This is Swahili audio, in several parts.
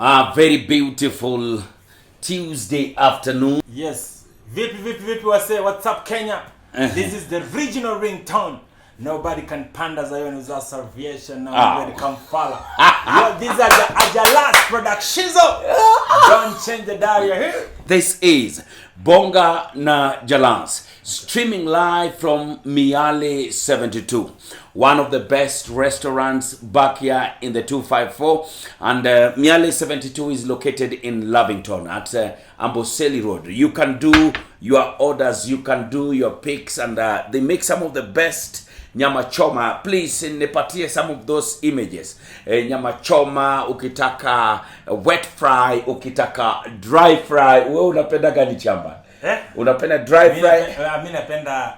A very beautiful Tuesday afternoon. Yes. Vipi wase, what's up Kenya? This is the regional ringtone. Nobody can panda zayo nuza salvation. Nobody can follow. Yo, these are the Ajalas productions. Don't change the dial here. This is Bonga na Jalans, streaming live from Miale 72, one of the best restaurants back here in the 254. And Miale 72 is located in Ringtone at Amboseli Road. You can do your orders, you can do your picks, and they make some of the best nyama choma. Please nipatie some of those images. Nyama choma, ukitaka wet fry, ukitaka dry fry. Wewe unapenda gani chamba? Unapenda dry fry? Mimi napenda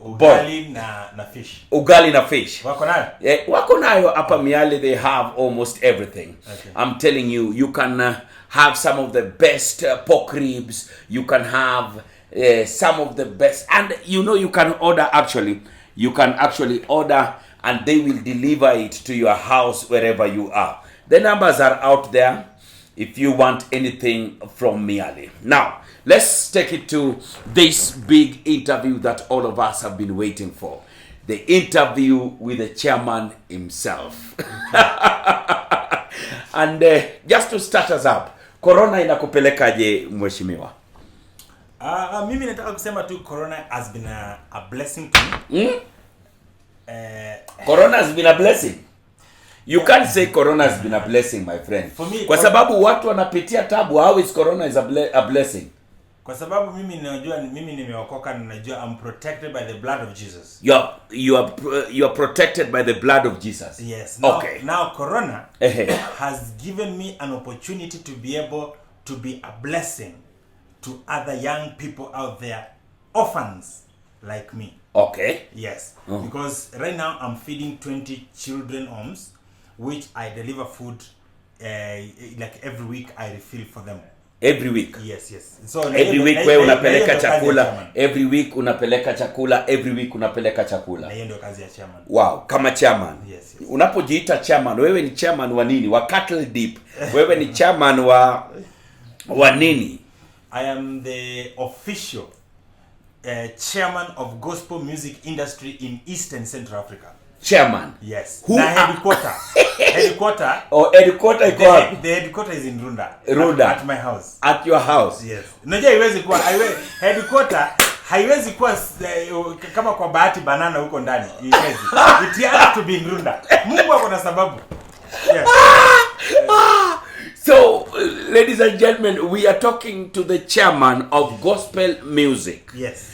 ugali na fish. Ugali na fish. Wako nayo? Wako nayo hapa Miale. They have almost everything. Okay. I'm telling you, you can have some of the best pork ribs. You can have some of the best, and you can order actually. You can actually order and they will deliver it to your house wherever you are. The numbers are out there if you want anything from Miale. Now, let's take it to this big interview that all of us have been waiting for. The interview with the chairman himself. And just to start us up, Corona inakupelekaje mheshimiwa? Mimi nataka kusema tu Corona has been a blessing to me. Corona has been a blessing. You can't say Corona has been a blessing, my friend. For me, kwa sababu watu wanapitia tabu. How is Corona is a blessing? Kwa sababu mimi nimeokoka na najua I'm protected by the blood of Jesus. You are protected by the blood of Jesus. Yes. Now Corona has given me an opportunity to be able to be a blessing to other young people out there, orphans like me. Okay. Yes. Because right now I'm feeding 20 children homes, which I deliver food like every week. I refill for them. Every week? Yes. So every week wewe unapeleka chakula. Every week unapeleka chakula. Every week unapeleka chakula. Na hiyo ndio kazi ya chairman. Wow, kama chairman. Yes. Unapojiita chairman, wewe ni chairman wa nini? Wa cattle dip. Wewe ni chairman wa nini? I am the official chairman of gospel music industry in East and Central Africa. Chairman? Yes. Who headquarter? Headquarter? The headquarter is in Runda. At my house. At your house? Yes. Unajua haiwezi kuwa headquarter haiwezi kuwa kama kwa bahati banana huko ndani. It has to be in Runda. Mungu ako na sababu. Yes. So, ladies and gentlemen, we are talking to the chairman of gospel music. Yes.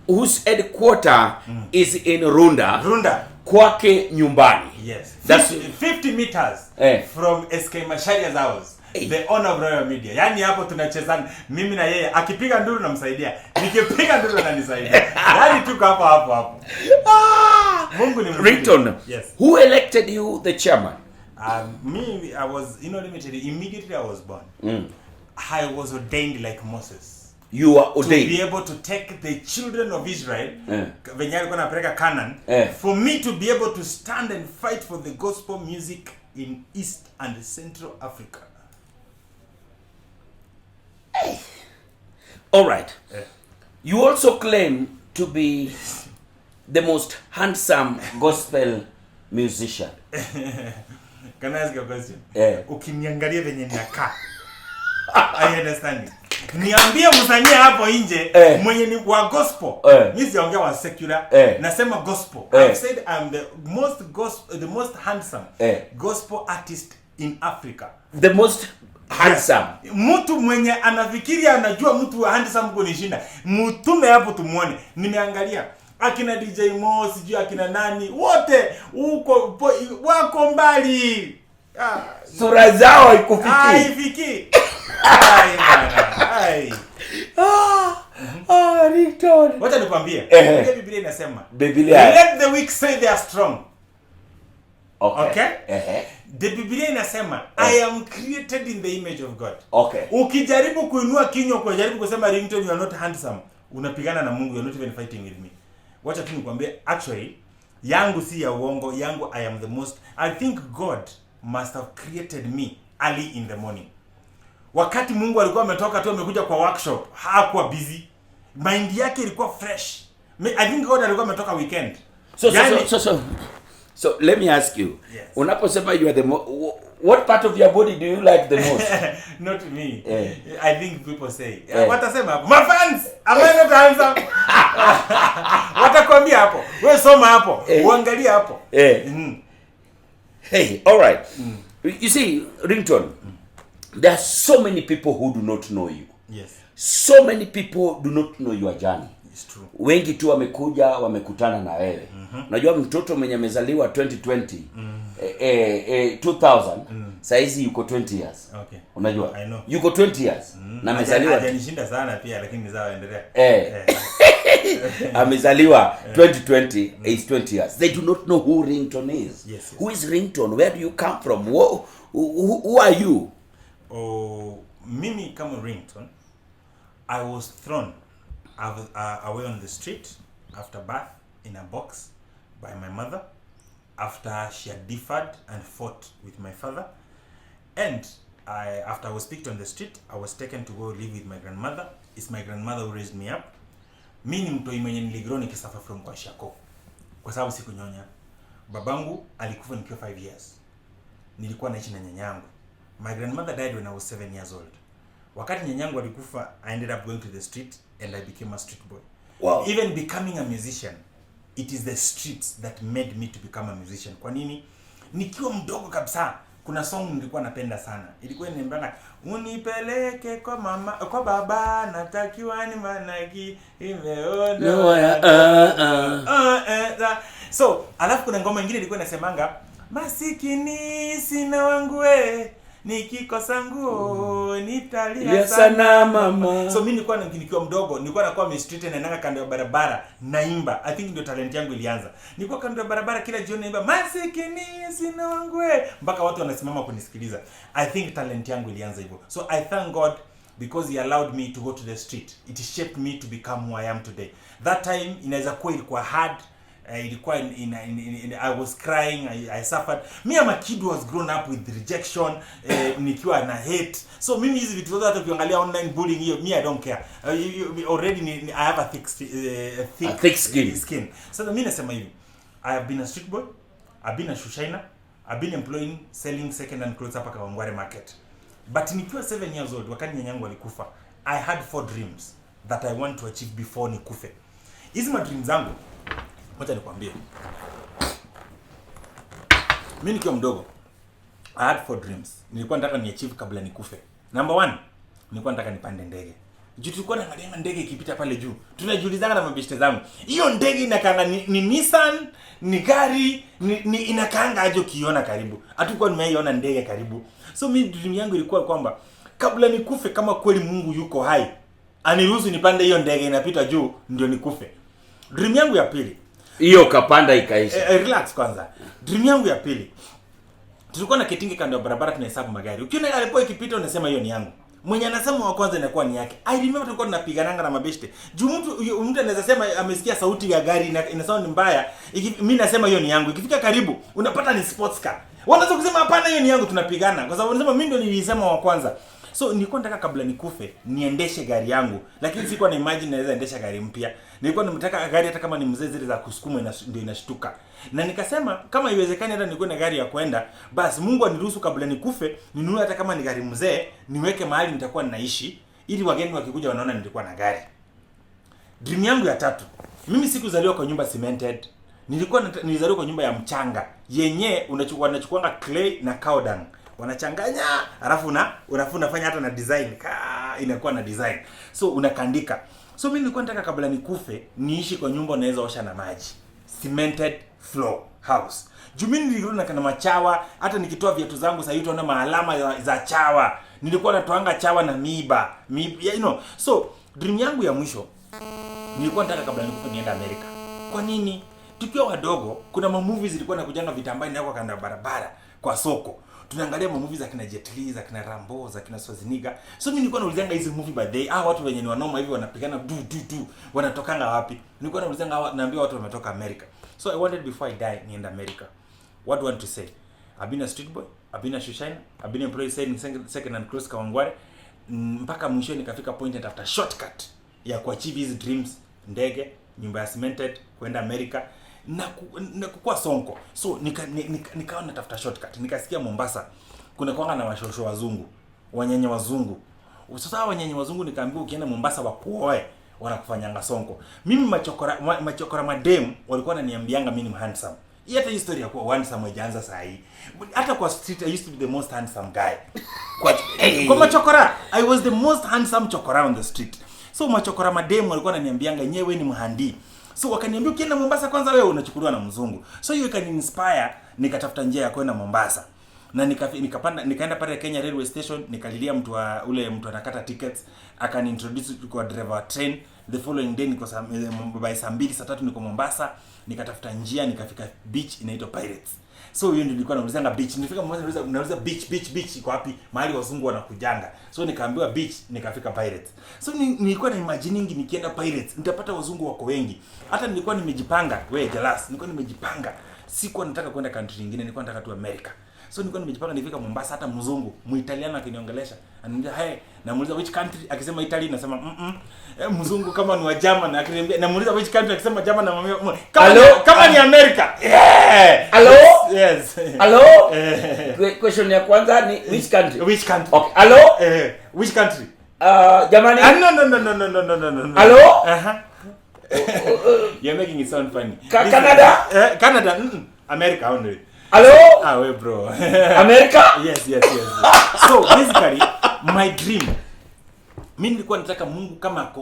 Whose headquarter is in Runda. Kwake nyumbani. Yes. That's 50 meters from SK Masharia's house. The owner of Royal Media. Yani hapo tunachezana mimi na yeye. Akipiga nduru namsaidia. Nikipiga nduru ananisaidia. Yani tuko hapo. Mungu ni mzuri. Ringtone. Yes. Who elected you the chairman? Me, I was, limited. Immediately I was born. I was ordained like Moses. You were ordained. To be able to take the children of Israel, venye alikuwa anapeleka Canaan, for me to be able to stand and fight for the gospel music in East and Central Africa. All right. You also claim to be the most handsome gospel musician. Can I ask you a question? Ukiniangalia venye ninakaa. I understand. Niambie msanii hapo nje mwenye ni wa gospel. Mimi siongea wa secular. Nasema gospel. I've said I'm the most handsome gospel artist in Africa. The most handsome. Mtu mwenye anafikiria anajua mtu handsome kunishinda. Mtume hapo tumuone. Nimeangalia akina DJ Mo, sijui akina nani, wote wako mbali. Sura zao haikufiki. Haifiki. Ringtone. Wacha nikwambie. Biblia inasema. Let the weak say they are strong. Okay? The Biblia inasema I am created in the image of God. Okay. Ukijaribu kuinua kinywa kujaribu kusema Ringtone you are not handsome, unapigana na Mungu. You are not even fighting with me. Wacha tu nikwambie, actually yangu si ya uongo, yangu I am the most. I think God must have created me early in the morning. Wakati Mungu alikuwa ametoka tu amekuja kwa workshop, hakuwa busy. Mind yake ilikuwa fresh. I think God alikuwa ametoka weekend. So let me ask you. Yes. Unaposema you are the what part of your body do you like the most? Not me. I think people say. Watasema hapo. My fans, am I not handsome? Watakwambia hapo. Wewe soma hapo. Uangalie hapo. Hey, all right. You see, Ringtone, there are so many people who do not know you. Yes. So many people do not know your journey. It's true. Wengi tu wamekuja wamekutana na wewe. Unajua mtoto mwenye amezaliwa 2020 2000 saizi yuko 20 years. Okay. Unajua? I know. Yuko 20 years na amezaliwa hajanishinda sana pia lakini nizao endelea. Amezaliwa 2020 is 20 years. They do not know who Ringtone is. Yes. Who is Ringtone? Where do you come from? Who are you? Oh, mimi kama Ringtone, I was thrown away on the street after birth in a box by my mother after she had differed and fought with my father. And after I was picked on the street, I was taken to go live with my grandmother. It's my grandmother who raised me up. Mimi ni mtoi mwenye niligrow nikisafa from kwa shako. Kwa sababu sikunyonya. Babangu alikufa nikiwa 5 years. Nilikuwa naishi na nyanyangu. My grandmother died when I was 7 years old. Wakati nyanyangu alikufa, I ended up going to the street and I became a street boy. Wow. Even becoming a musician, it is the streets that made me to become a musician. Kwa nini? Nikiwa mdogo kabisa, kuna song nilikuwa napenda sana. Ilikuwa inaimba unipeleke kwa mama, kwa baba, natakiwa ni manaki imeona. So, alafu kuna ngoma nyingine ilikuwa inasemanga masikini sina wangu we, nikikosa nguo nitalia sana mama. So mimi nilikuwa nikiwa mdogo, nilikuwa nakuwa mistreated na nanga kando ya barabara naimba. I think ndio talent yangu ilianza. Nilikuwa kando ya barabara kila jioni naimba masikini sina wangu we, mpaka watu wanasimama kunisikiliza. I think talent yangu ilianza hivyo. So I thank God because he allowed me to go to the street. It shaped me to become who I am today. That time inaweza kuwa ilikuwa hard. Ilikuwa I was crying, I suffered. Me I'm a kid who was grown up with rejection, nikiwa na hate. So mimi hizi vitu zote hata ukiangalia online bullying hiyo, me I don't care. Already I have a thick skin. So mimi nasema hivi, I have been a street boy, I've been a shoe shiner, I've been employing selling second hand clothes hapa Kawangware market. But nikiwa 7 years old wakati nyanyangu alikufa, I had 4 dreams that I want to achieve before nikufe. Hizi ma dreams zangu wacha nikwambie. Mimi nikiwa mdogo I had 4 dreams. Nilikuwa nataka ni achieve kabla nikufe. Number 1, nilikuwa nataka nipande ndege. Juu tulikuwa tunaangalia ndege ikipita pale juu. Tunajiulizana na mabeshte zangu. Hiyo ndege inakaanga ni Nissan, ni gari, ni inakaanga aje ukiona karibu. Hatukuwa tumeiona ndege karibu. So mimi dream yangu ilikuwa kwamba kabla nikufe kama kweli Mungu yuko hai, aniruhusu nipande hiyo ndege inapita juu ndio nikufe. Dream yangu ya pili, hiyo kapanda ikaisha. Relax kwanza. Dream yangu ya pili, tulikuwa na ketingi kando ya barabara tunahesabu magari. Ukiona alipo ikipita unasema hiyo ni yangu. Mwenye anasema wa kwanza inakuwa ni yake. I remember tulikuwa tunapigananga na mabeshte. Juu mtu anaweza sema amesikia sauti ya gari ina sound mbaya. Mimi nasema hiyo ni yangu. Ikifika karibu unapata ni sports car. Wanaanza kusema hapana hiyo ni yangu, tunapigana. Kwa sababu wanasema mimi ndio nilisema wa kwanza. So nilikuwa nataka kabla nikufe niendeshe gari yangu, lakini sikuwa na imagine naweza endesha gari mpya. Nilikuwa nataka gari hata kama ni mzee zile za kusukuma ndio inashtuka. Na nikasema kama iwezekani hata nikuwe na gari ya kwenda, basi Mungu aniruhusu kabla nikufe ninunue hata kama ni gari mzee, niweke mahali nitakuwa ninaishi ili wageni wakikuja wanaona nilikuwa na gari. Dream yangu ya tatu, mimi sikuzaliwa kwa nyumba cemented. Nilizaliwa kwa nyumba ya mchanga yenye unachukuanga clay na cow dung. Wanachanganya, alafu unafanya hata na design. Inakuwa na design. So unakandika. So mimi nilikuwa nataka kabla nikufe niishi kwa nyumba naweza osha na maji. Cemented floor house. Juu mimi nilikuwa na machawa, hata nikitoa viatu zangu sasa hivi tunaona maalama za chawa. Nilikuwa natoanga chawa na miiba. You know. So dream yangu ya mwisho, nilikuwa nataka kabla nikufe niende Amerika. Kwa nini? Tukiwa wadogo kuna movies zilikuwa nakujanga vitambaa inawekwa kando ya barabara kwa soko. Tunaangalia movies za kina Jet Li, za kina Rambo, za kina Schwarzenegger. So mimi nilikuwa naulizanga hizi movie by day. Watu wenye ni wanoma hivi wanapigana wanatokanga wapi? Nilikuwa naulizanga naambia watu wametoka America. So I wanted before I die niende America. What do you want to say? I've been a street boy, I've been a shoeshine, I've been employee selling second hand clothes Kawangware. Mpaka mwisho nikafika point and after shortcut ya kuachieve his dreams, ndege, nyumba ya cemented, kwenda America na kukua Sonko. So nikawa natafuta shortcut. Nikasikia Mombasa kuna kwanga na washosho wazungu, wanyenye wazungu. Sasa wanyenye wazungu nikaambiwa ukienda Mombasa wakuoe wanakufanyanga Sonko. Mimi machokora madem walikuwa wananiambianga mimi ni handsome. Hii hata historia kwa handsome haijaanza saa hii. Hata kwa street I used to be the most handsome guy. Kwa machokora I was the most handsome chokora on the street. So machokora madem walikuwa wananiambianga nyewe ni mhandi. So wakaniambia ukienda Mombasa kwanza wewe unachukuliwa na mzungu. So hiyo ikani-inspire nikatafuta njia ya kwenda Mombasa. Na nikaenda pale Kenya Railway Station, nikalilia mtu anakata tickets, akani-introduce kwa driver wa train. The following day niko by saa 2 saa 3 niko Mombasa, nikatafuta njia nikafika beach inaitwa Pirates. So hiyo ndio nilikuwa naulizanga beach. Nilifika Mombasa nauliza beach iko wapi? Mahali wazungu wanakujanga. So nikaambiwa beach, nikafika Pirates. So nilikuwa na imagining nikienda Pirates nitapata wazungu wako wengi. Hata nilikuwa nimejipanga, nilikuwa nimejipanga. Sikuwa nataka kwenda country nyingine, nilikuwa nataka tu America. So nilikuwa nimejipanga nifika Mombasa, hata mzungu, Muitaliano akiniongelesha. Ananiambia, "Hey," namuuliza which country? Akisema Italy nasema, mzungu kama ni wa German akiniambia, namuuliza which country? Akisema German namwambia, "Kama ni America." Yeah. Hello? Yes. Hello? Question ya kwanza ni which country? Which country? Okay. Hello? Which country? Germany? No. Hello? You're making it sound funny. Canada? Canada. America only. Hello? Wait, bro. America? Yes. So basically, my dream, mimi nilikuwa nataka Mungu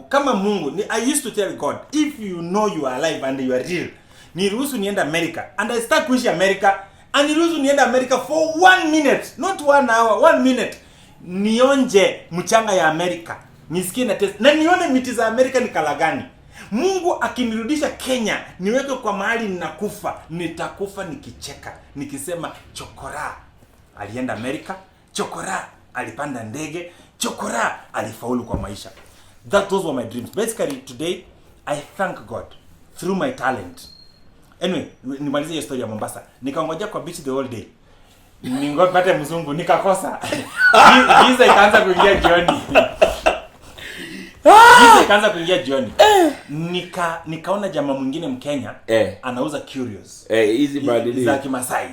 kama Mungu. I used to tell God, if you know you are alive and you are real, niruhusu niende America. And I start kuishi America. And niruhusu niende America for 1 minute, not 1 hour, 1 minute. Nionje mchanga ya America. Nisikie na test. Na nione miti za America ni kala gani. Mungu akinirudisha Kenya, niweke kwa mahali ninakufa, nitakufa nikicheka, nikisema chokora alienda America, chokora alipanda ndege, chokora alifaulu kwa maisha. Those were my dreams. Basically today I thank God through my talent. Anyway, nimalize hiyo story ya Mombasa. Nikangoja kwa beach the whole day. Ningopata mzungu nikakosa. Visa ikaanza kuingia jioni. Nikaanza kuingia jioni. Nikaona jamaa mwingine Mkenya anauza curios. Hizi badili za Kimasai.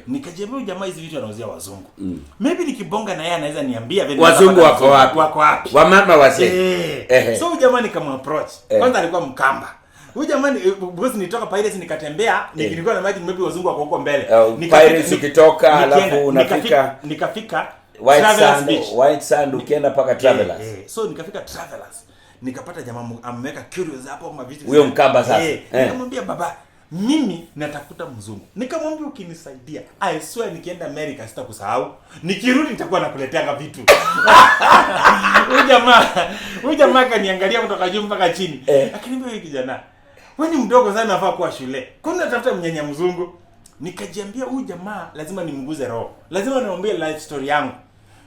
Nikajiambia jamaa hizi vitu anauzia wazungu. Maybe nikibonga na yeye anaweza niambia vile wazungu wako wapi. Wamama wazee. So jamaa nikamapproach. Kwanza alikuwa Mkamba. Huyu jamani because nitoka Pirates nikatembea, nilikuwa na maji maybe wazungu wako huko mbele. Pirates ukitoka alafu nikafika White Sand ukienda paka Travelers. So nikafika Travelers. Nikapata jamaa ameweka curious hapo kama vitu. Huyo Mkamba sasa. Nikamwambia baba, mimi natafuta mzungu. Nikamwambia ukinisaidia, I swear nikienda America sitakusahau. Nikirudi nitakuwa nakuletea vitu. Huyu jamaa kaniangalia kutoka juu mpaka chini. Akiniambia wewe kijana, wewe ni mdogo sana unafaa kuwa shule. Kwani unatafuta mnyanya mzungu? Nikajiambia huyu jamaa lazima nimguze roho. Lazima niombe life story yangu.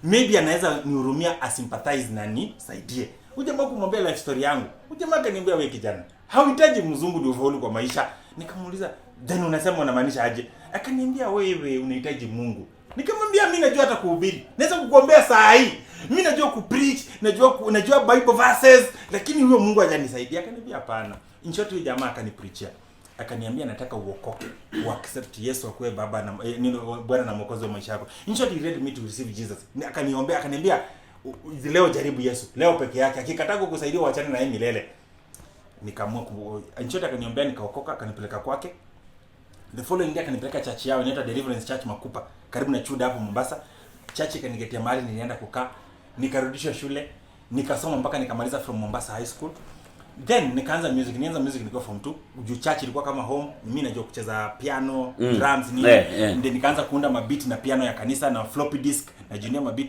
Maybe anaweza nihurumia, asympathize na nisaidie. Huyu jamaa kumwambia life story yangu. Huyu jamaa kaniambia wewe kijana, hauhitaji mzungu ndio ufaulu kwa maisha. Nikamuuliza, "Then unasema unamaanisha aje?" Akaniambia wewe unahitaji Mungu. Nikamwambia mimi najua hata kuhubiri. Naweza kukuombea saa hii. Mimi najua kupreach, najua Bible verses, lakini huyo Mungu hajanisaidia. Akaniambia hapana. In short huyo jamaa akanipreachia. Akaniambia nataka uokoke, uaccept Yesu akuwe baba na Bwana na Mwokozi wa maisha yako. In short he led me to receive Jesus. Akaniombea, akaniambia leo jaribu Yesu, leo peke yake. Akikataa kukusaidia uachane na yeye milele. Nikaamua in short akaniombea, nikaokoka, akanipeleka kwake. The following day akanipeleka church yao inaitwa Deliverance Church Makupa, karibu na Chuda hapo Mombasa. Church ikanigetea mahali nilienda kukaa, nikarudishwa shule, nikasoma mpaka nikamaliza from Mombasa High School. Then nikaanza music, nilikuwa form 2. Juu church ilikuwa kama home, mimi najua kucheza piano, drums nini. Then nikaanza kuunda mabeat na piano ya kanisa na floppy disk, na junior mabeat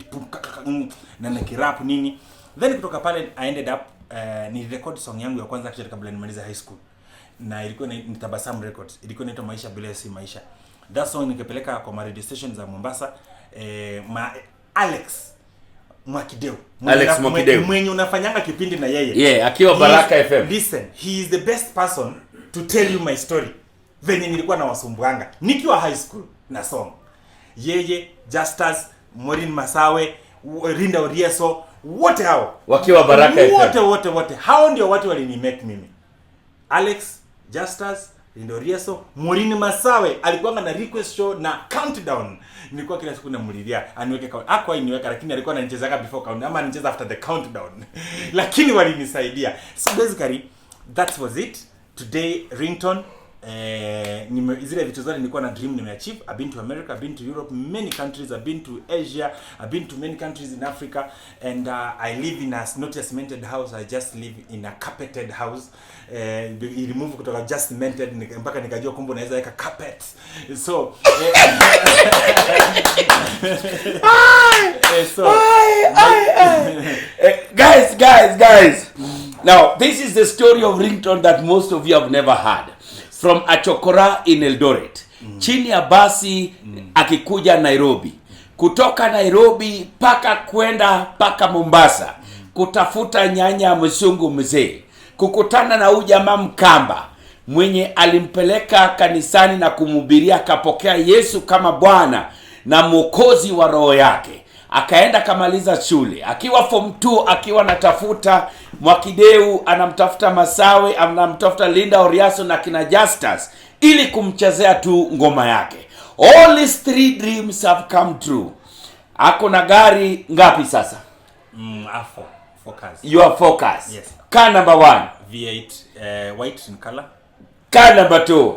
na kirap nini. Then kutoka pale I ended up ni record song yangu ya kwanza actually kabla nimalize high school. Na ilikuwa ni Tabasamu Records. Ilikuwa inaitwa Maisha Bila Si Maisha. That song nikapeleka kwa radio station za Mombasa. Alex Mwakideu. Mwenye unafanyanga kipindi na yeye. Akiwa Baraka FM. Listen, he is the best person to tell you my story. Venye nilikuwa na wasumbuanga nikiwa high school na song. yeye, Justus, Maureen Masawe, Rinda Orieso, wote hao wakiwa Baraka wote hao ndio watu walinimake mimi. Alex, Justus, Rinda Orieso, Maureen Masawe alikuwa na request show na countdown. Nilikuwa kila siku namulilia aniweke count. Hakuwa iniweka, lakini alikuwa ananichezaka before count ama ananicheza after the countdown. Lakini walinisaidia. So basically that was it. Today Ringtone zile vitu zote nilikuwa na dream nimeachieve. I've been to America, I've been to Europe, many countries, I've been to Asia, I've been to many countries in Africa, and I live in not a cemented house, I just live in a carpeted house. Remove kutoka just cemented mpaka nikajua kumbe naweza weka carpet. So guys, now this is the story of Ringtone that most of you have never heard. From Achokora in Eldoret, chini ya basi akikuja Nairobi, kutoka Nairobi paka kwenda paka Mombasa, kutafuta nyanya mzungu mzee, kukutana na huyu jamaa Mkamba mwenye alimpeleka kanisani na kumhubiria, akapokea Yesu kama Bwana na Mwokozi wa roho yake. Akaenda kamaliza shule, akiwa form 2 akiwa anatafuta Mwakideu, anamtafuta Masawe, anamtafuta Linda Oriaso na kina Justus ili kumchezea tu ngoma yake. All these 3 dreams have come true. Ako na gari ngapi sasa? Focus. You are Focus. Yes. Car number 1 V8 white in color. Car number 2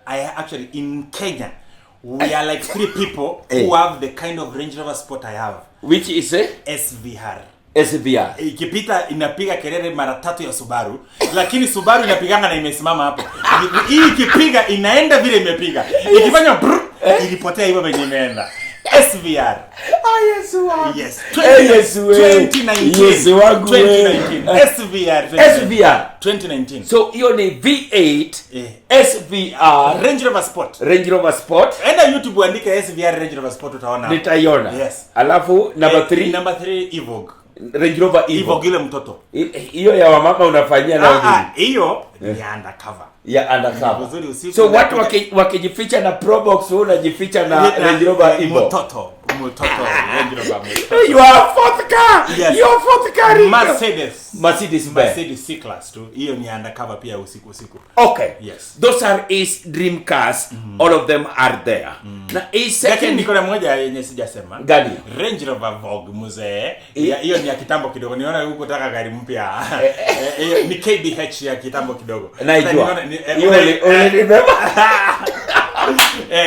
I actually in Kenya we are like 3 people who have the kind of Range Rover Sport I have. Which is a SVR. Ikipita inapiga kelele mara 3 ya Subaru, lakini Subaru inapiganga na imesimama hapo. Hii ikipiga inaenda vile imepiga. Ikifanya ilipotea hivyo venye imeenda. SVR. Yesu wangu. Yes. 2019. Yesu wangu. 2019. SVR 2019. So hiyo ni V8 SVR Range Rover Sport. Enda YouTube andika SVR Range Rover Sport utaona. Nitaiona. Yes. Alafu number 3 Evoque. Range Rover Evoque ile mtoto. Hiyo ya wamama unafanyia na nini? Hiyo ni undercover. Ya undercover. So watu wakijificha na Probox, wewe unajificha na Range Rover Evoque. Mtoto Range Rover. You are fourth car. Yes. You are fourth car. Mercedes C-Class tu. Hiyo ni undercover pia usiku. Okay. Yes. Those are his dream cars. All of them are there. Na second niko na moja yenye sijasema. Gani? Range Rover Vogue mzee. Hiyo ni ya kitambo kidogo. Niona huko taka gari mpya. Ni KBH ya kitambo kidogo. Naijua.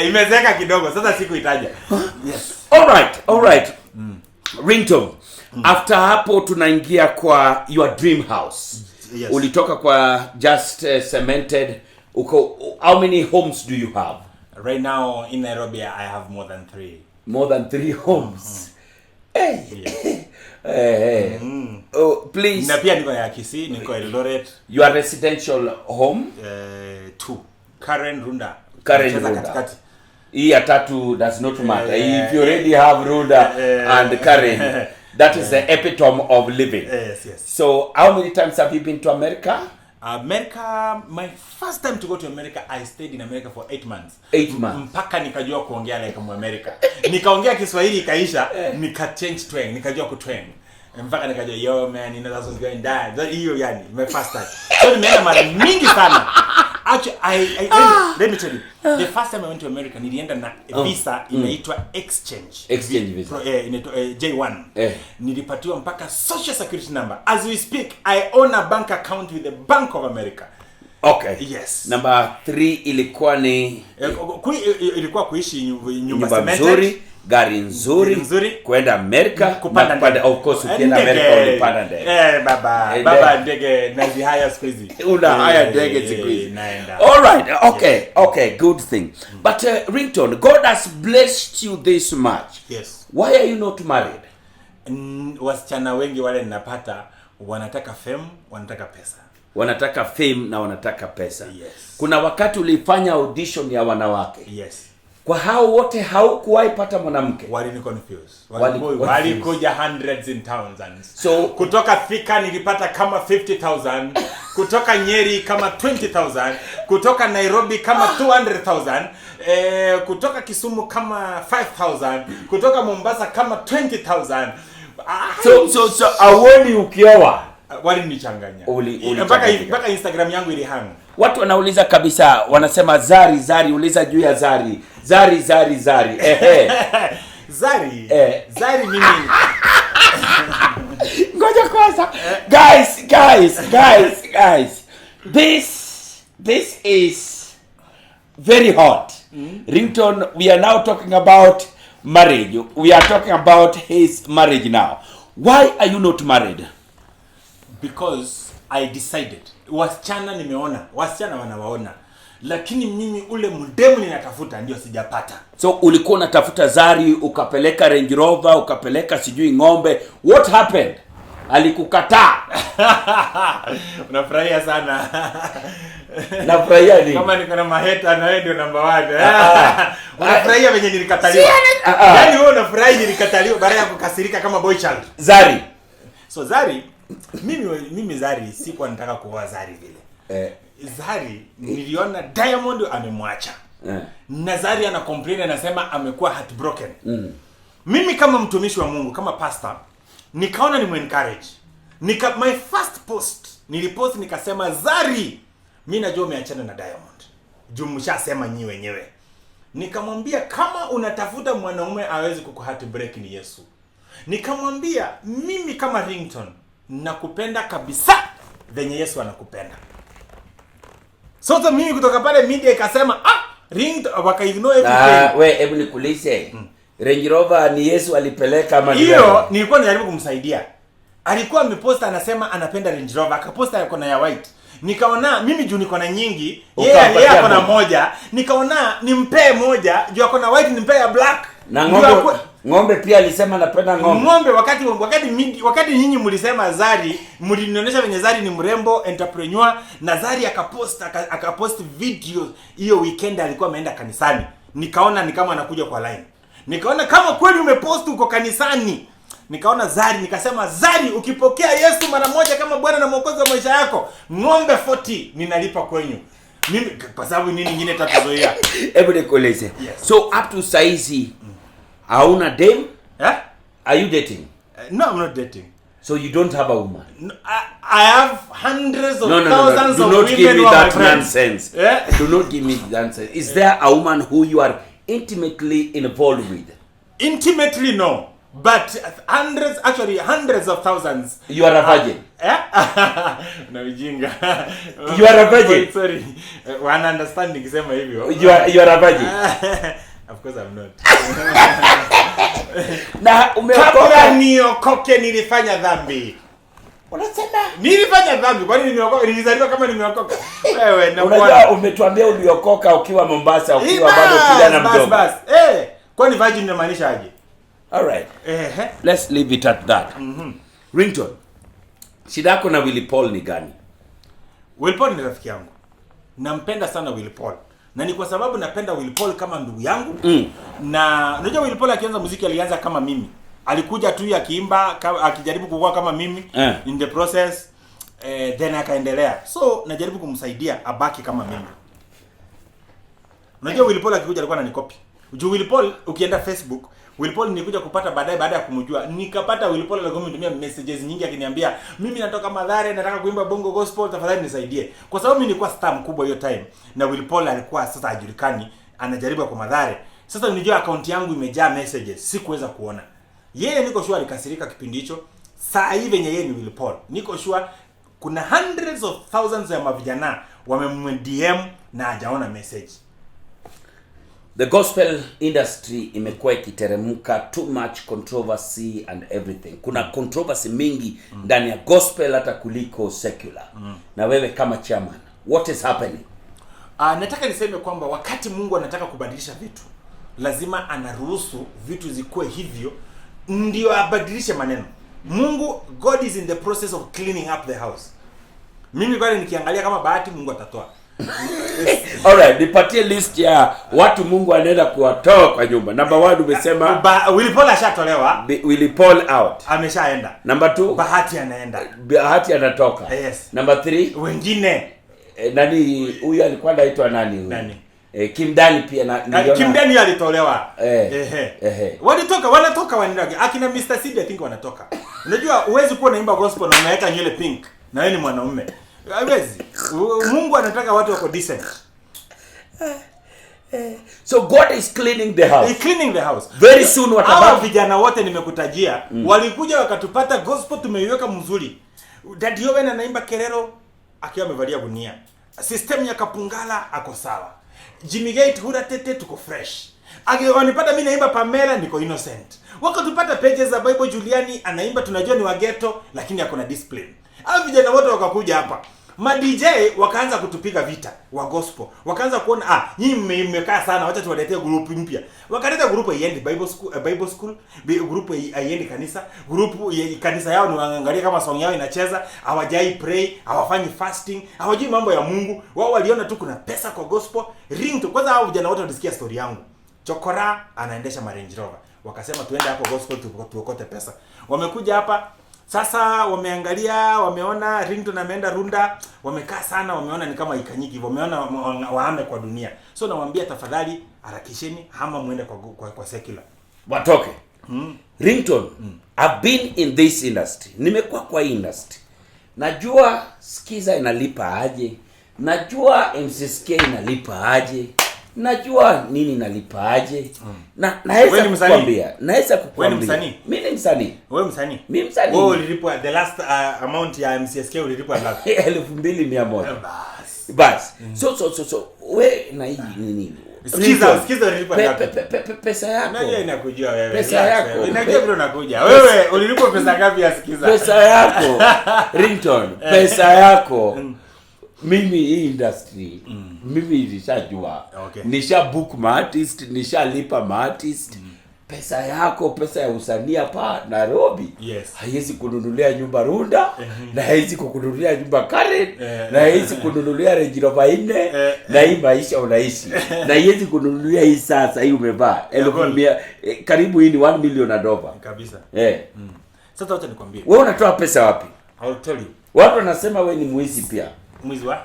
Imezeka kidogo. Sasa siku itaja. Yes. All right. Ringtone. After hapo tunaingia kwa your dream house. Yes. Ulitoka kwa just cemented. How many homes do you have? Right now in Nairobi I have more than 3. More than 3 homes. Hey. Hey. Oh, please. Na pia niko ya Kisii, niko Eldoret. Your residential home? 2. Karen Runda. Katikati. Hii ya tatu does not matter. If you already have Runda and Karen, that is the epitome of living. Yes. So how many times have you been to America? My first time to go to America, I stayed in America for 8 months. 8 months. Mpaka nikajua kuongea like America. Nikaongea Kiswahili ikaisha, change twang, nikajua kutwang. Mpaka nikajua yo man, you know that's what's going down. Hiyo yani, my first time. So nimeenda mara mingi sana. Actually, let me tell you. The first time I went to America, nilienda na visa inaitwa exchange visa. Inaitwa J1. Nilipatiwa mpaka social security number. As we speak, I own a bank account with the Bank of America. Okay. Yes. Number 3 ilikuwa ni ilikuwa kuishi nyumba nzuri, gari nzuri, kwenda Amerika, kupanda of course ukienda Amerika ulipanda ndege. Baba ndege nazi haya siku hizi. Una haya ndege siku hizi. Naenda. All right. Okay, good thing. But Ringtone, God has blessed you this much. Yes. Why are you not married? Wasichana wengi wale ninapata wanataka fame, wanataka pesa. Wanataka fame na wanataka pesa. Yes. Kuna wakati ulifanya audition ya wanawake. Yes. Kwa hao wote haukuwahi pata mwanamke? Walini confused. Walikuja hundreds in thousands. So kutoka Thika nilipata kama 50,000, kutoka Nyeri kama 20,000, kutoka Nairobi kama 200,000, kutoka Kisumu kama 5,000, kutoka Mombasa kama 20,000. So awoni ukioa walinichanganya. Mpaka Instagram yangu ilihang. Watu wanauliza kabisa, wanasema Zari, uliza juu ya Zari. Zari. Zari mimi. Ngoja kwanza. Guys. This is very hot. Ringtone, we are now talking about marriage. We are talking about his marriage now. Why are you not married? Because I decided. Wasichana nimeona, wasichana wanawaona, lakini mimi ule mdemu ninatafuta ndio sijapata. So ulikuwa unatafuta Zari, ukapeleka Range Rover, ukapeleka sijui ng'ombe. What happened? Alikukataa. Unafurahia sana. Nafurahia nini? Kama niko na maheta na wewe ndio number 1. Unafurahia venye nilikataliwa. Yaani wewe unafurahi nilikataliwa baada ya kukasirika kama boy child. Zari. So Zari, mimi Zari sikuwa nataka kuoa Zari vile. Zari niliona Diamond amemwacha. Na Zari ana complain, anasema amekuwa heartbroken. Mimi kama mtumishi wa Mungu, kama pastor, nikaona encourage. My first post nilipost nikasema, Zari, mimi najua umeachana na Diamond. Mshasema nyi wenyewe. Nikamwambia kama unatafuta mwanaume aweze kukuheartbreak ni Yesu. Nikamwambia mimi kama Ringtone nakupenda kabisa venye Yesu anakupenda. Sasa mimi kutoka pale media ikasema Ringtone wakaignore everything. We hebu nikuulize. Range Rover ni Yesu alipeleka ama ni? Hiyo nilikuwa najaribu kumsaidia. Alikuwa ameposta anasema anapenda Range Rover, akaposta yako na ya white. Nikaona mimi juu niko na nyingi, yeye ako na moja, nikaona nimpe moja, juu ako na white nimpe ya black. Na ng'ombe pia alisema anapenda ng'ombe. Ng'ombe wakati nyinyi mlisema Zari, mlinionyesha venye Zari ni mrembo, entrepreneur, na Zari akapost video hiyo weekend alikuwa ameenda kanisani. Nikaona ni kama anakuja kwa line. Nikaona kama kweli umepost uko kanisani. Nikaona Zari, nikasema Zari, ukipokea Yesu mara moja kama Bwana na Mwokozi wa maisha yako, ng'ombe 40 ninalipa kwenyu. Mimi kwa sababu nini nyingine tatazoea. Hebu nikueleze. Yes. So up to saizi hauna dame? Are you dating? No, I'm not dating. So you don't have a woman? No, I have hundreds of thousands of women. Do not give me that nonsense. Do not give me that nonsense. Is there a woman who you are intimately involved with? Intimately, no. But hundreds of thousands. You are a virgin. No, ujinga. You are a virgin. Sorry. One understanding sema hivyo. You are a virgin. Of course I'm not. Na umeokoka. Kabla niokoke nilifanya dhambi. Unasema? Nilifanya dhambi. Kwani nimeokoka? Nilizaliwa kama nimeokoka. Wewe na unajua umetuambia uliokoka ukiwa Mombasa, ukiwa bado kijana mdogo. Bas. Kwani virgin inamaanisha aje? All right. Let's leave it at that. Ringtone, shida yako na Willy Paul ni gani? Willy Paul ni rafiki yangu. Nampenda sana Willy Paul. Na ni kwa sababu napenda Willy Paul kama ndugu yangu. Na unajua Willy Paul akianza muziki alianza kama mimi. Alikuja tu akiimba, akijaribu kukua kama mimi. In the process then akaendelea. So najaribu kumsaidia abaki kama mimi. Unajua Willy Paul akikuja alikuwa ananikopi. Unajua Willy Paul ukienda Facebook, Willy Paul nilikuja kupata baada ya kumjua. Nikapata Willy Paul alikuwa amenitumia messages nyingi akiniambia, "Mimi natoka Mathare, nataka kuimba bongo gospel, tafadhali nisaidie." Kwa sababu mimi nilikuwa star mkubwa hiyo time na Willy Paul alikuwa sasa hajulikani, anajaribu kwa Mathare. Sasa unijua account yangu imejaa messages, sikuweza kuona. Yeye niko sure alikasirika kipindi hicho. Saa hii venye yeye ni Willy Paul, niko sure kuna hundreds of thousands ya mavijana wamemdm na hajaona message. The gospel industry imekuwa ikiteremka, too much controversy and everything. Kuna controversy mingi ndani ya gospel hata kuliko secular. Na wewe kama chairman, what is happening? Nataka niseme kwamba wakati Mungu anataka kubadilisha vitu, lazima anaruhusu vitu zikuwe hivyo ndio abadilishe maneno. God is in the process of cleaning up the house. Mimi bado nikiangalia kama bahati Mungu atatoa. Alright, nipatie list ya watu Mungu anaenda kuwatoa kwa nyumba. Number 1 umesema Willy Paul ashatolewa. Willy Paul out. Ameshaenda. Number 2 Bahati anaenda. Bahati anatoka. Yes. Number 3 wengine nani huyu alikuwa anaitwa nani huyu? Nani? Kim Dani pia niliona. Kim Dani alitolewa. Wanatoka wanaenda. Akina Mr. Seed I think wanatoka. Unajua uwezi kuwa naimba gospel na unaweka nywele pink na wewe ni mwanaume. Haiwezi. Mungu anataka watu wako decent. So God is cleaning the house. He's cleaning the house. Very soon hawa vijana wote nimekutajia walikuja wakatupata gospel tumeiweka mzuri. Daddy Owen anaimba kerero akiwa amevalia gunia. System ya Kapungala ako sawa. Jimmy Gate hura tete tuko fresh. Wanipata mimi naimba Pamela niko innocent. Wakatupata pages za Bible Juliani anaimba tunajua ni wa ghetto lakini ako na discipline. Hao vijana wote wakakuja hapa. Ma DJ wakaanza kutupiga vita wa gospel. Wakaanza kuona nyinyi mmekaa sana wacha tuwaletee group mpya. Wakaleta group iende Bible school, group iende kanisa, group kanisa yao ni waangalia kama song yao inacheza, hawajai pray, hawafanyi fasting, hawajui mambo ya Mungu. Wao waliona tu kuna pesa kwa gospel. Ringtone kwanza hao vijana wote walisikia story yangu. Chokora anaendesha Range Rover. Wakasema tuende hapo gospel tuokote pesa. Wamekuja hapa sasa wameangalia, wameona Ringtone ameenda Runda, wamekaa sana, wameona ni kama ikanyiki, wameona waame kwa dunia. So nawaambia tafadhali harakisheni hama muende kwa secular. Watoke. Ringtone, I've been in this industry. Nimekuwa kwa industry. Najua Skiza inalipa aje. Najua MCSK inalipa aje. Najua nini nalipa aje. Naweza kukwambia. Wewe ni msanii? Mimi ni msanii. Wewe msanii? Mimi msanii. Wewe ulilipwa the last amount ya MCSK ulilipwa ngapi? 2100. Bas. So wewe na hii nini? Skiza ulilipwa ngapi? Pesa yako. Nani inakujua wewe? Pesa yako. Inajua vile unakuja. Wewe ulilipwa pesa ngapi ya Skiza? Pesa yako. Ringtone, pesa yako. Mimi hii industry mimi nishajua. Nisha book ma artist, nishalipa ma artist. Pesa yako, pesa ya usanii hapa Nairobi. Yes. Haiwezi kununulia nyumba Runda, na haiwezi kununulia nyumba Karen, na haiwezi kununulia Range Rover 4, na hii maisha unaishi. Na haiwezi kununulia hii sasa hii umevaa. Karibu hii ni 1 million dollars. Kabisa. Sasa acha nikwambie. Wewe unatoa pesa wapi? I'll tell you. Watu wanasema wewe ni mwizi pia. Mwizi wa?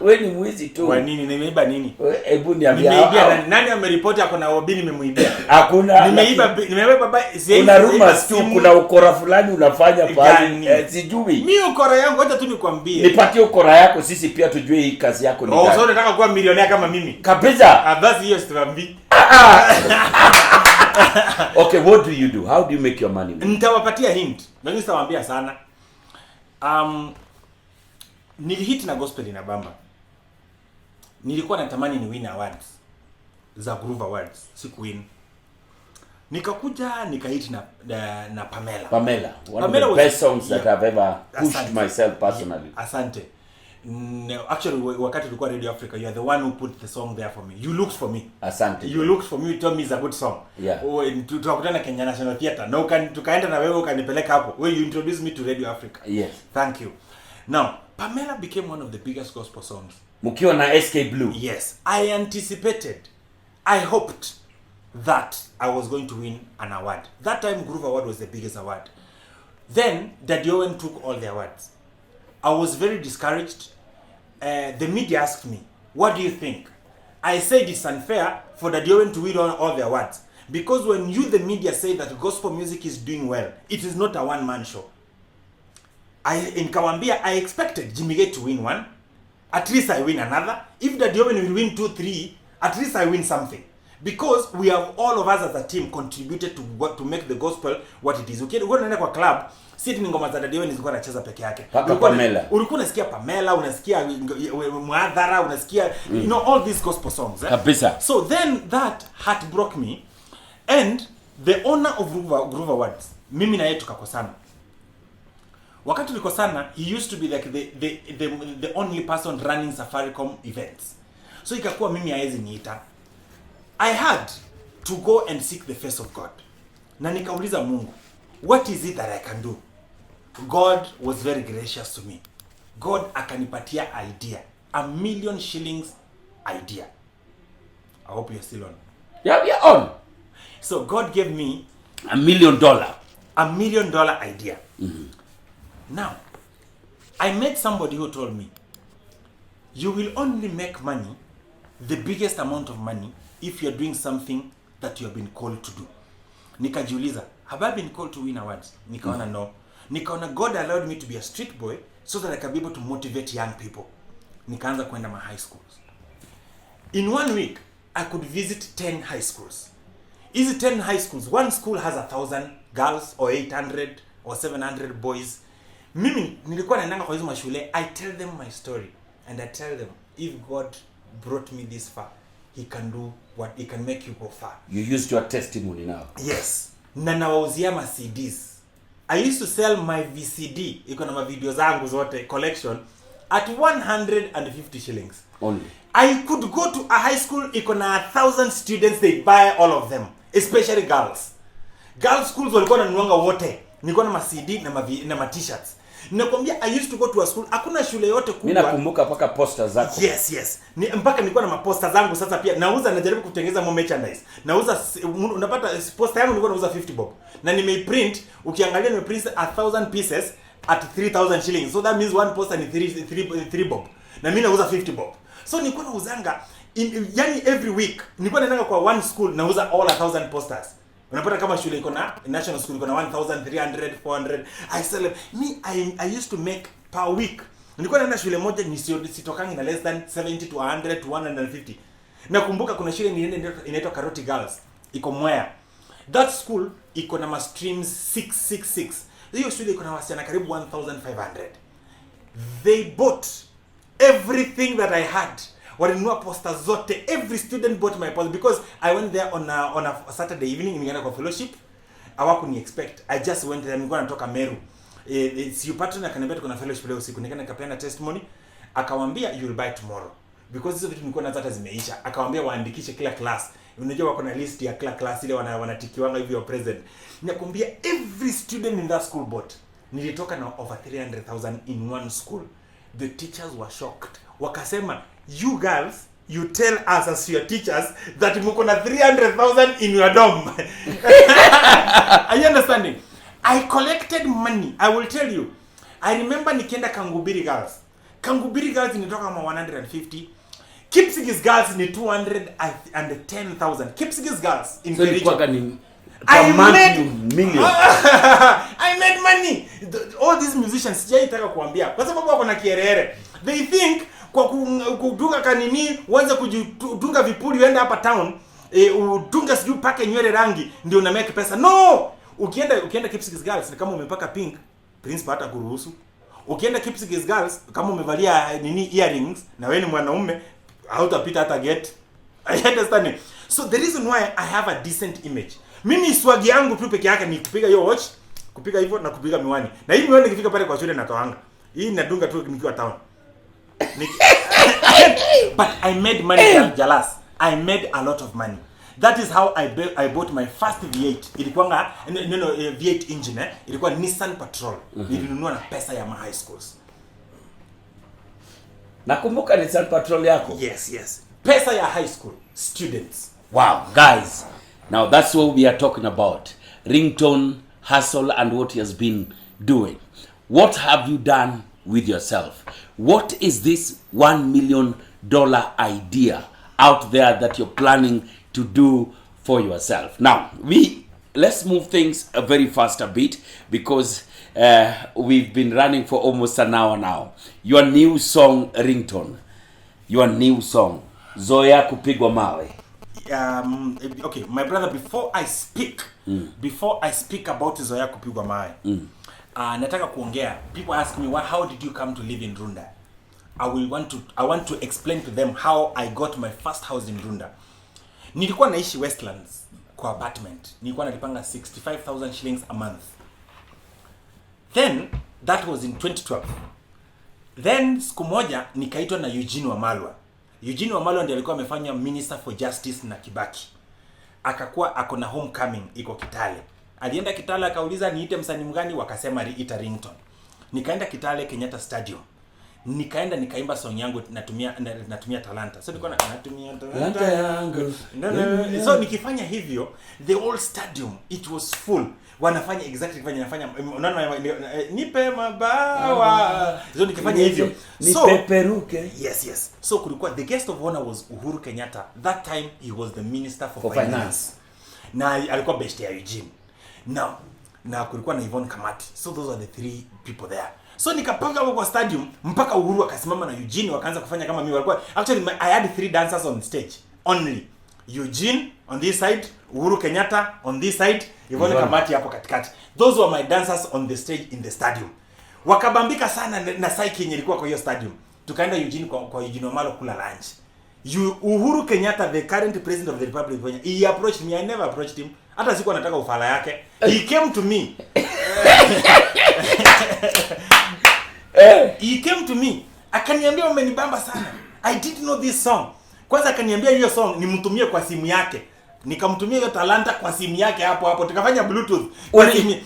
Wewe ni mwizi tu. Kwa nini? Nimeiba nini? Hebu niambie. Nimeibia nani ameripoti akona obi nimemuibia? Hakuna. Nimeiba baba. Kuna rumors tu kuna ukora fulani unafanya pale. Sijui. Mimi ukora yangu acha tu nikwambie. Nipatie ukora yako sisi pia tujue hii kazi yako ni gani. So unataka kuwa milionea kama mimi? Kabisa. Basi hiyo sitambi. Okay, what do you do? How do you make your money? Nitawapatia hint. Mimi sitawaambia sana. Nilihit na gospel ina bamba. Nilikuwa natamani ni win awards za Groove Awards, sikuwin. Nikakuja nikahit na Pamela. One of the best songs that I've ever pushed myself personally. Asante. Actually wakati tulikuwa Radio Africa, you are the one who put the song there for me. You looked for me. Asante. You looked for me, you told me it's a good song. Yeah. Tukakutana Kenya National Theatre. Na tukaenda na wewe ukanipeleka hapo. When you introduced me to Radio Africa. Yes. Thank you. Now, Pamela became one of the biggest gospel songs. Mkiwa na SK Blue. Yes. I anticipated, I hoped that I was going to win an award. That time Groove Award was the biggest award. Then Daddy Owen took all the awards. I was very discouraged. The media asked me, what do you think? I said it's unfair for Daddy Owen to win all the awards. Because when you, the media, say that gospel music is doing well, it is not a one-man show. In Kawambia, I expected Jimmy Gate to win one. At least I win another. If Daddy Owen will win 2, 3, at least I win something. Because we have all of us as a team contributed to make the gospel what it is. Ukienda unaenda kwa club, si ni ngoma za Daddy Owen zilikuwa anacheza peke yake. Ulikuwa unasikia Pamela, unasikia Mwadhara, unasikia you know all these gospel songs. Kabisa. So then that heartbroke me, and the owner of Groove Awards, mimi na yeye tukakosana. Wakati tulikosana, he used to be like the only person running Safaricom events. So ikakuwa mimi haezi niita. I had to go and seek the face of God. Na nikauliza Mungu, what is it that I can do? God was very gracious to me. God akanipatia idea 1 million shillings idea. I hope you're still on. Yeah, we are on. So God gave me $1 million. $1 million idea. Now, I met somebody who told me, you will only make money, the biggest amount of money, if you're doing something that you have been called to do. Nikajiuliza, have I been called to win awards? Nikaona no. Nikaona God allowed me to be a street boy so that I can be able to motivate young people. Nikaanza kwenda my high schools. In 1 week, I could visit 10 high schools. Is 10 high schools? One school has 1,000 girls or 800 or 700 boys. Mimi nilikuwa naendanga kwa hizo mashule. I tell them my story and I tell them, if God brought me this far, he can do what he can make you go far. You used your testimony now. Yes. Na nawauzia ma CDs. I used to sell my VCD, iko na ma video zangu zote collection at 150 shillings. Only. I could go to a high school, iko na 1,000 students, they buy all of them, especially girls. Girls schools walikuwa wananuanga wote. Nilikuwa na ma CD na ma t-shirts. Ninakwambia I used to go to a school, hakuna shule yote kubwa. Mimi nakumbuka paka posters zako. Yes. Mpaka nilikuwa na maposta zangu sasa pia. Nauza, najaribu kutengeneza more merchandise. Nauza, unapata poster yangu nilikuwa nauza 50 bob. Na nimeiprint, ukiangalia nimeprint 1,000 pieces at 3,000 shillings. So that means one poster ni 3 bob. Na mimi nauza 50 bob. So nilikuwa nauzanga yani every week. Nilikuwa naenda kwa one school nauza all 1,000 posters. Unapata kama shule iko na national school iko na 1,300, 400. I sell me I used to make per week. Nilikuwa naenda shule moja sitokangi na less than 70 to 100 to 150. Nakumbuka kuna shule inaitwa Karoti Girls. Iko Mwea. That school iko na ma streams 666. Hiyo shule iko na wasichana karibu 1,500. They bought everything that I had. Walinunua poster zote. Every student bought my poster because I went there on a Saturday evening. Nilienda kwa fellowship. Hawakuni expect. I just went there. Nilikuwa natoka Meru. You partner akaniambia tuko na fellowship leo usiku. Nikaenda nikapeana testimony. Akawaambia you will buy tomorrow. Because hizo vitu nilikuwa nazo hata zimeisha. Akawaambia waandikishe kila class. Unajua wako na list ya kila class ile wanatikiwanga hivi your present. Ninakwambia every student in that school bought. Nilitoka na over 300,000 in one school. The teachers were shocked. Wakasema, you girls, you tell us as your teachers that muko na 300,000 in your dorm. Are you understanding? I collected money. I will tell you. I remember nikienda Kangubiri Girls. Kangubiri Girls nitoka kama 150. Kipsigis Girls ni 210,000. Kipsigis Girls in so Kericho. I made millions. I made money. All these musicians sijaitaka kuambia kwa sababu wako na kierere. They think kwa kudunga kanini uanze kujidunga vipuli uende hapa town udunga siju pake nywele rangi ndio una make pesa. No! Ukienda Kipsigis Girls kama umepaka pink, principal hata kuruhusu. Ukienda Kipsigis Girls kama umevalia earrings na wewe ni mwanaume hautapita hata gate. I understand. So the reason why I have a decent image. Mimi swagi yangu tu peke yake ni kupiga hiyo watch, kupiga hivyo na kupiga miwani. Na hii miwani ikifika pale kwa shule natoanga. Hii nadunga tu nikiwa town. But I made money, Jalas. I made a lot of money. That is how I bought my first V8. Ilikuwa V8 engine ilikuwa Nissan Patrol. Nilinunua na pesa ya my high schools. Nakumbuka Nissan Patrol yako? Yes. Pesa ya high school students. Wow, guys. Now that's what we are talking about. Ringtone, hustle, and what he has been doing. What have you done with yourself? What is this $1 million idea out there that you're planning to do for yourself? Now, let's move things very fast a bit because we've been running for almost an hour now. Your new song, Ringtone. Your new song, Zoya Kupigwa Mawe. Okay, my brother, before I speak about Zoya Kupigwa Mawe, nataka kuongea. People ask me, how did you come to live in Runda? I want to explain to them how I got my first house in Runda. Nilikuwa naishi Westlands kwa apartment. Nilikuwa nalipanga 65,000 shillings a month. Then that was in 2012. Then siku moja nikaitwa na Eugene Wamalwa. Eugene Wamalwa ndiye alikuwa amefanya Minister for Justice na Kibaki. Akakuwa ako na homecoming iko Kitale. Alienda Kitale akauliza niite msanii mgani, wakasema ita Ringtone. Nikaenda Kitale Kenyatta Stadium. nikaenda nikaimba song yangu natumia talanta. So nilikuwa natumia talanta yangu. So nikifanya hivyo, the whole stadium it was full. Wanafanya exactly kwenye nafanya, unaona, nipe mabawa. So nikifanya hivyo, so nipeperuke. Yes. So kulikuwa the guest of honor was Uhuru Kenyatta. That time he was the minister for finance. Na alikuwa best ya Eugene. Now, na kulikuwa na Yvonne Kamati. So those are the 3 people there. So nikapanga kwa stadium mpaka Uhuru akasimama na Eugene wakaanza kufanya kama mimi. Walikuwa actually I had 3 dancers on stage only. Eugene on this side, Uhuru Kenyatta on this side, Yvonne Kamati hapo katikati. Those were my dancers on the stage in the stadium. Wakabambika sana na psyche yenye ilikuwa kwa hiyo stadium. Tukaenda Eugene kwa Eugene Omalo kula lunch. Uhuru Kenyatta, the current president of the Republic of Kenya, he approached me. I never approached him. Hata sikuwa nataka ufala yake. He came to me. He came to me. Akaniambia umenibamba sana. I didn't know this song. Kwanza akaniambia hiyo song nimtumie kwa simu yake. Nikamtumia hiyo talanta kwa simu yake hapo. Tukafanya bluetooth.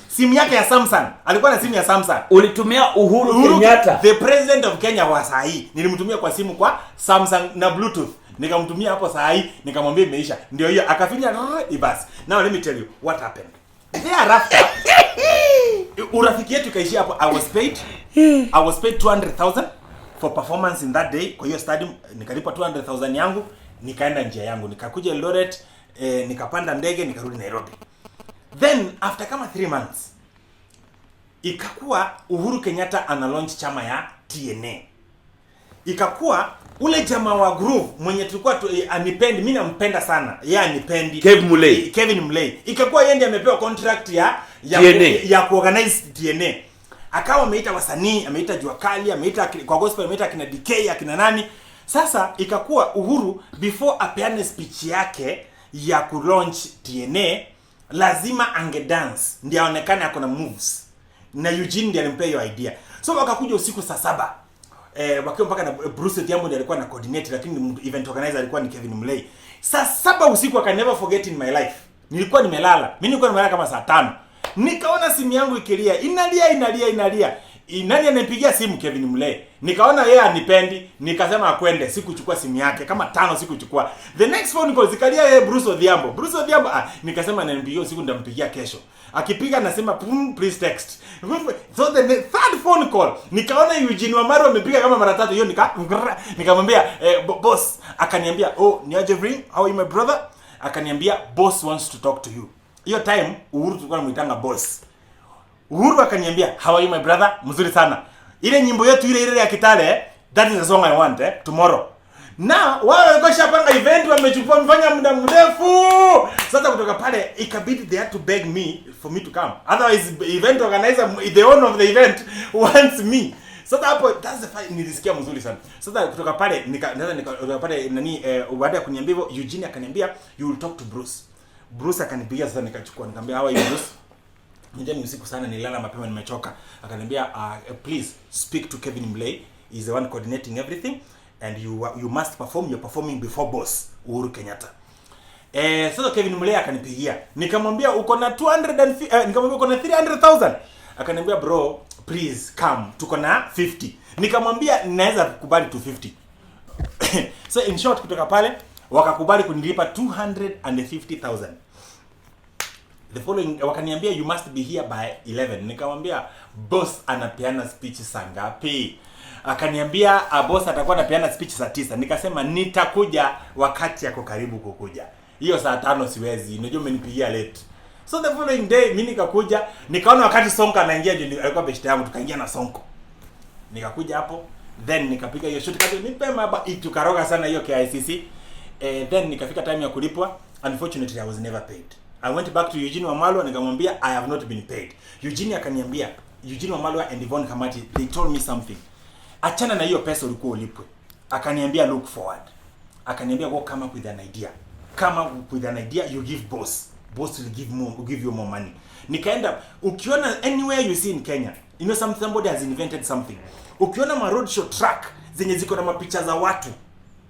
Simu yake ya Samsung. Alikuwa na simu ya Samsung. Ulitumia Uhuru Kenyatta, the president of Kenya wa saa hii. Nilimtumia kwa simu kwa Samsung na bluetooth. Nikamtumia hapo saa hii, nikamwambia imeisha. Ndio hiyo akafinya ibas. Now let me tell you what happened. Thereafter, urafiki yetu kaishia hapo. I was paid 200,000 for performance in that day kwa hiyo stadium. Nikalipa 200,000 yangu, nikaenda njia yangu, nikakuja Eldoret, nikapanda ndege, nikarudi Nairobi. Then after kama 3 months ikakuwa Uhuru Kenyatta ana launch chama ya TNA. Ikakuwa ule jamaa wa groove mwenye tulikuwa anipendi, mimi nampenda sana, yeye anipendi, Kevin Mulei. Ikakuwa yeye ndiye amepewa contract ya kuorganize TNA. Akawa ameita wasanii, ameita Jua Kali, ameita kwa gospel, ameita kina DK, akina nani. Sasa ikakuwa Uhuru before apeane speech yake ya ku launch TNA lazima ange dance ndio aonekane ako na moves. Na Eugene ndiye alimpea hiyo idea. So wakakuja usiku saa 7. Wakiwa mpaka na Bruce Diamond ndiye alikuwa na coordinate, lakini event organizer alikuwa ni Kevin Mulei. Saa 7 usiku I can never forget in my life. Nilikuwa nimelala. Mimi nilikuwa nimelala kama saa 5. Nikaona simu yangu ikilia, inalia. Nani anipigia simu? Kevin Mulei. Nikaona yeye anipendi, nikasema akwende, sikuchukua simu yake, kama 5 sikuchukua. The next phone call zikalia yeye Bruce Odhiambo, nikasema ananipigia usiku ndampigia kesho. Akipiga nasema please text. So the third phone call nikaona Eugene Wamaru amepiga kama mara 3. Hiyo nikamwambia boss. Akaniambia ni aje Ring, how are you my brother? Akaniambia boss wants to talk to you. Hiyo time Uhuru tulikuwa tunamuitanga boss. Uhuru akaniambia how are you my brother? Mzuri sana. Ile nyimbo yetu ile ya Kitale, that is the song I want tomorrow. Na wao walikuwa shapanga event, wamechukua mfanya muda mrefu. Sasa kutoka pale ikabidi they had to beg me for me to come. Otherwise event organizer, the owner of the event wants me. Sasa hapo that's the fight, nilisikia mzuri sana. Sasa kutoka pale kutoka pale baada ya kuniambia hivyo Eugene akaniambia you will talk to Bruce. Bruce akanipigia sasa, nikachukua nikamwambia how are you Bruce? Ni usiku sana, nilala mapema, nimechoka. Akaniambia please speak to Kevin Mulei, he's the one coordinating everything and you must perform, you're performing before boss Uhuru Kenyatta. Sasa Kevin Mulei akanipigia, nikamwambia uko na 200 nikamwambia uko na 300,000. Akaniambia bro please come, tuko na 50. Nikamwambia ninaweza kukubali 250. So in short kutoka pale wakakubali kunilipa 250,000. The following wakaniambia you must be here by 11. Nikamwambia boss anapeana speech saa ngapi? Akaniambia boss atakuwa anapeana speech saa 9. Nikasema nitakuja wakati yako karibu kukuja. Hiyo saa 5 siwezi. Unajua umenipigia late. So the following day mimi nikakuja, nikaona wakati Sonko anaingia ndio alikuwa best yangu, tukaingia na Sonko. Nikakuja hapo, then nikapiga hiyo shoot kati nipema tukaroga sana hiyo KICC. Then nikafika time ya kulipwa. Unfortunately I was never paid. I went back to Eugene Wamalwa, nikamwambia I have not been paid. Eugene akaniambia, Eugene Wamalwa and Yvonne Kamati, they told me something. Achana na hiyo pesa ulikuwa ulipwe. Akaniambia look forward. Akaniambia go come up with an idea. Come up with an idea, you give boss. Boss will give you more money. Nikaenda, ukiona anywhere you see in Kenya, you know somebody has invented something. Ukiona ma road show track zenye ziko na mapicha za watu.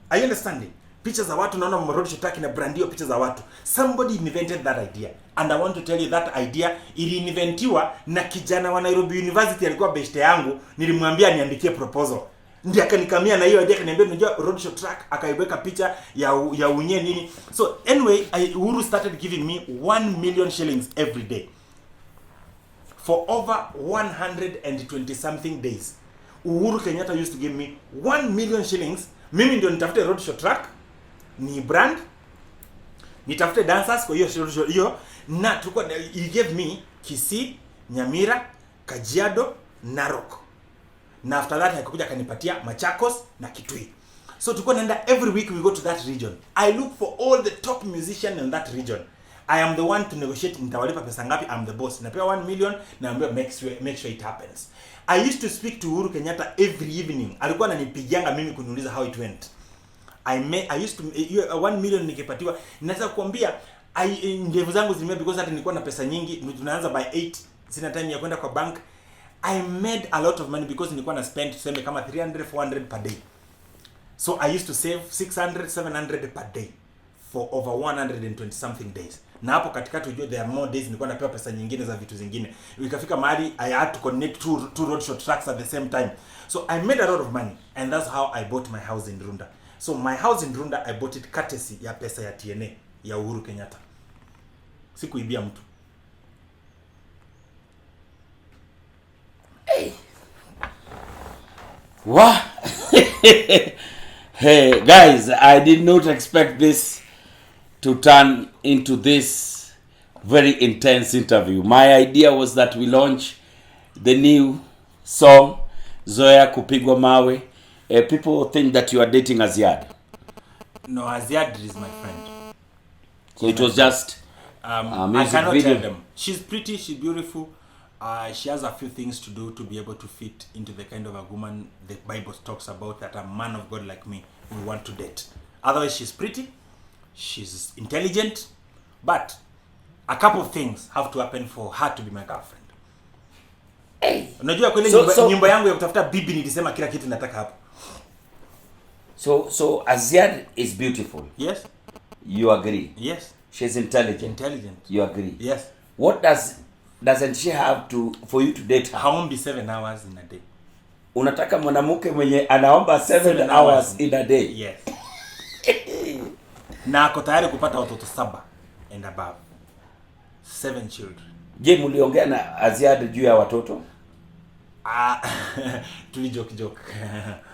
Are you understanding? Picha za watu, naona ma road show track na brandio picha za watu. Somebody invented that idea. And I want to tell you that idea ili-inventiwa na kijana wa Nairobi University alikuwa best yangu, nilimwambia niandikie proposal. Ndiye akanikamia na hiyo idea, akaniambia unajua roadshow track, akaiweka picha ya unye nini. So anyway, Uhuru started giving me 1 million shillings every day for over 120 something days. Uhuru Kenyatta used to give me 1 million shillings. Mimi ndio nitafute roadshow track, ni brand, nitafute dancers kwa hiyo na tulikuwa, he gave me Kisii, Nyamira, Kajiado, Narok. Na after that akakuja akanipatia Machakos na Kitui. So tulikuwa naenda every week, we go to that region. I look for all the top musicians in that region. I am the one to negotiate, nitawalipa pesa ngapi, I'm the boss. Napewa 1 million na naambia make sure it happens. I used to speak to Uhuru Kenyatta every evening. Alikuwa ananipigianga mimi kuniuliza how it went. I used to 1 million nikipatiwa, naweza kuambia ndevu zangu zimea because hata nilikuwa na pesa nyingi. Tunaanza by 8, sina time ya kwenda kwa bank. I made a lot of money because nilikuwa na spend tuseme kama 300 400 per day. So I used to save 600 700 per day for over 120 something days. Na hapo katikati ujue there are more days nilikuwa napewa pesa nyingine za vitu zingine. Ikafika mahali I had to connect two roadshow tracks at the same time. So I made a lot of money and that's how I bought my house in Runda. So my house in Runda, I bought it courtesy ya pesa ya TNA ya Uhuru Kenyatta. Sikuibia mtu. Hey. Wow. Hey guys, I did not expect this to turn into this very intense interview. My idea was that we launch the new song Zoea Kupigwa Mawe. People think that you are dating Aziad. No, Aziad is my friend. So it was just a music I cannot video. Tell them. She's pretty, she's beautiful. She has a few things to do to be able to fit into the kind of a woman the Bible talks about, that a man of God like me will want to date. Otherwise, she's pretty, she's intelligent, but a couple of things have to happen for her to be my girlfriend. Hey. Unajua kweli nyumba yangu ya kutafuta bibi nilisema kila kitu nataka hapo. So Aziad is beautiful. Yes. You agree? Yes. She's intelligent. Intelligent. You agree? Yes. What doesn't she have to for you to date her? Haombi 7 hours in a day. Unataka mwanamke mwenye anaomba 7 hours in a day? Yes. Na ako tayari kupata watoto 7 and above. 7 children. Je, mliongea na Aziad juu ya watoto? Tulijoke.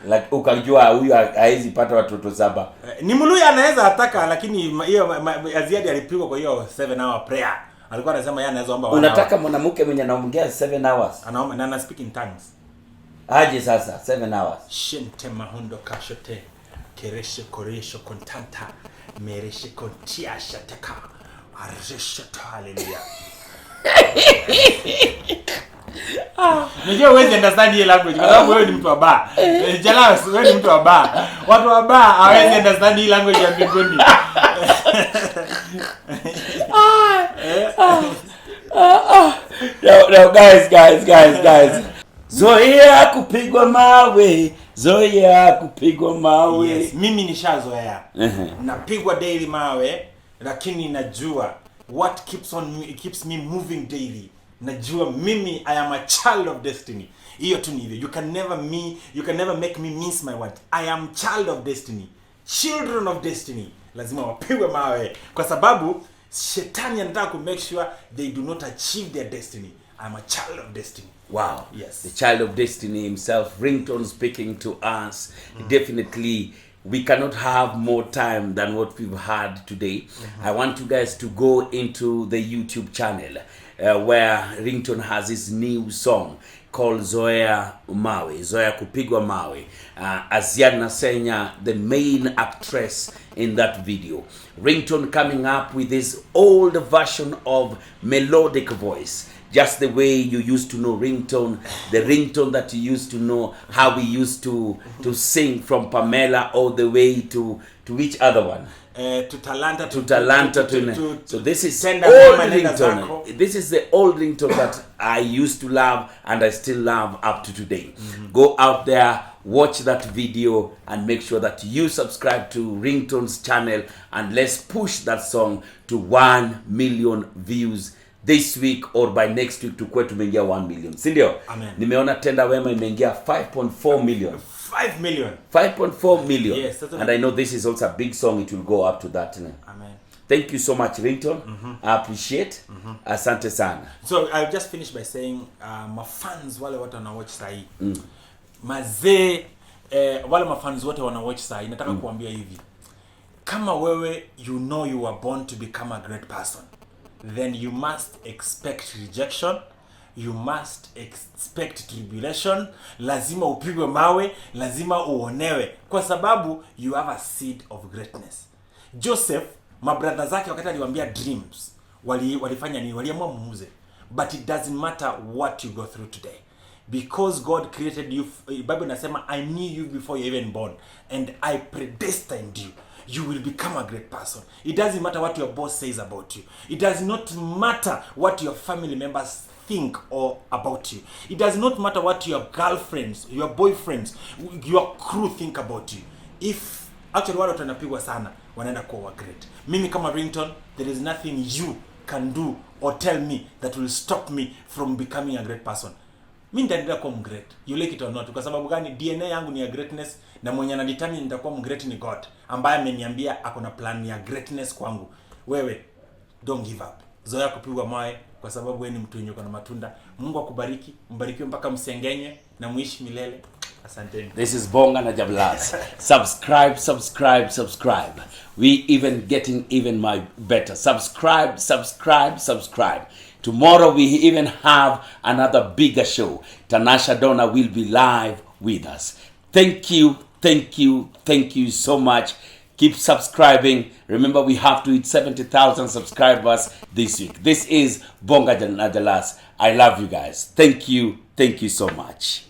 Like ukajua huyu haizi pata watoto 7. Ni Mluya anaweza ataka, lakini hiyo Aziad alipigwa kwa hiyo 7 hour prayer. Alikuwa anasema yeye anaweza omba 1 hour. Unataka mwanamke mwenye anaongea 7 hours? Anaomba na speak in tongues. Aje sasa 7 hours. Shente mahundo kashote. Kereshe koresho kontanta. Mereshe kontia shataka. Areshe hallelujah. Nijua wewe understand hii language kwa sababu wewe ni mtu wa bar. Jalas, wewe ni mtu wa bar. Watu wa bar hawezi understand hii language ya mbinguni. No, guys. Zoea kupigwa mawe. Zoea kupigwa mawe. Yes, mimi nishazoea. Napigwa daily mawe, lakini najua what keeps me moving daily. Najua mimi I am a child of destiny. Hiyo tu ni hivyo. You can never make me miss my word. I am child of destiny. Children of destiny. Lazima wapigwe mawe kwa sababu shetani anataka to make sure they do not achieve their destiny. I am a child of destiny. Wow. Yes. The child of destiny himself, Ringtone, speaking to us. Definitely we cannot have more time than what we've had today. I want you guys to go into the YouTube channel where Ringtone has his new song called Zoea Kupigwa Mawe. Aziad Nasenya, the main actress in that video. Ringtone coming up with his old version of melodic voice. Just the way you used to know Ringtone, the Ringtone that you used to know, how we used to sing from Pamela all the way to which other one? To Talanta. So this is old Ringtone. This is the old Ringtone that I used to love and I still love up to today. Go out there, watch that video and make sure that you subscribe to Ringtone's channel and let's push that song to 1 million views this week or by next week tukue tumeingia 1 million. Si ndio? Amen. Nimeona Tenda Wema imeingia 5.4 million. 5 million. 5.4 million. Yes, and I know this is also a big song. It will go up to that. Amen. Thank you so much, Ringtone. I appreciate. Asante sana. So I'll just finish by saying mafans wale watu wanawatch sahi. Mazee wale mafans wote wanawatch sahi, nataka kuambia hivi. Kama wewe you know you were born to become a great person, then you must expect rejection, you must expect tribulation, lazima upigwe mawe, lazima uonewe, kwa sababu you have a seed of greatness. Joseph, mabrother zake wakati aliwaambia dreams, walifanya nini? Waliamua muuze. But it doesn't matter what you go through today, because God created you. Bible inasema I knew you before you even born and I predestined you. You will become a great person. It doesn't matter what your boss says about you. It does not matter what your family members think or about you. It does not matter what your girlfriends, your boyfriends, your crew think about you. If actually wale wanapigwa sana wanaenda kuwa great. Mimi kama Ringtone, there is nothing you can do or tell me that will stop me from becoming a great person. Mimi nitaendelea kuwa great, you like it or not. Kwa sababu gani? DNA yangu ni ya greatness, na mwenye ananitamani nitakuwa great ni God, ambaye ameniambia ako na plan ya greatness kwangu. Wewe don't give up. Zoea kupigwa mawe kwa sababu wewe ni mtu mwenye uko na matunda. Mungu akubariki, mbarikiwe mpaka msengenye na muishi milele. Asante. This is Bonga na Jablas. Subscribe, subscribe, subscribe. We even getting even my better. Subscribe, subscribe, subscribe. Tomorrow we even have another bigger show. Tanasha Donna will be live with us. Thank you, thank you, thank you so much. Keep subscribing. Remember, we have to hit 70,000 subscribers this week. This is Bonga na Jablas. I love you guys. Thank you so much.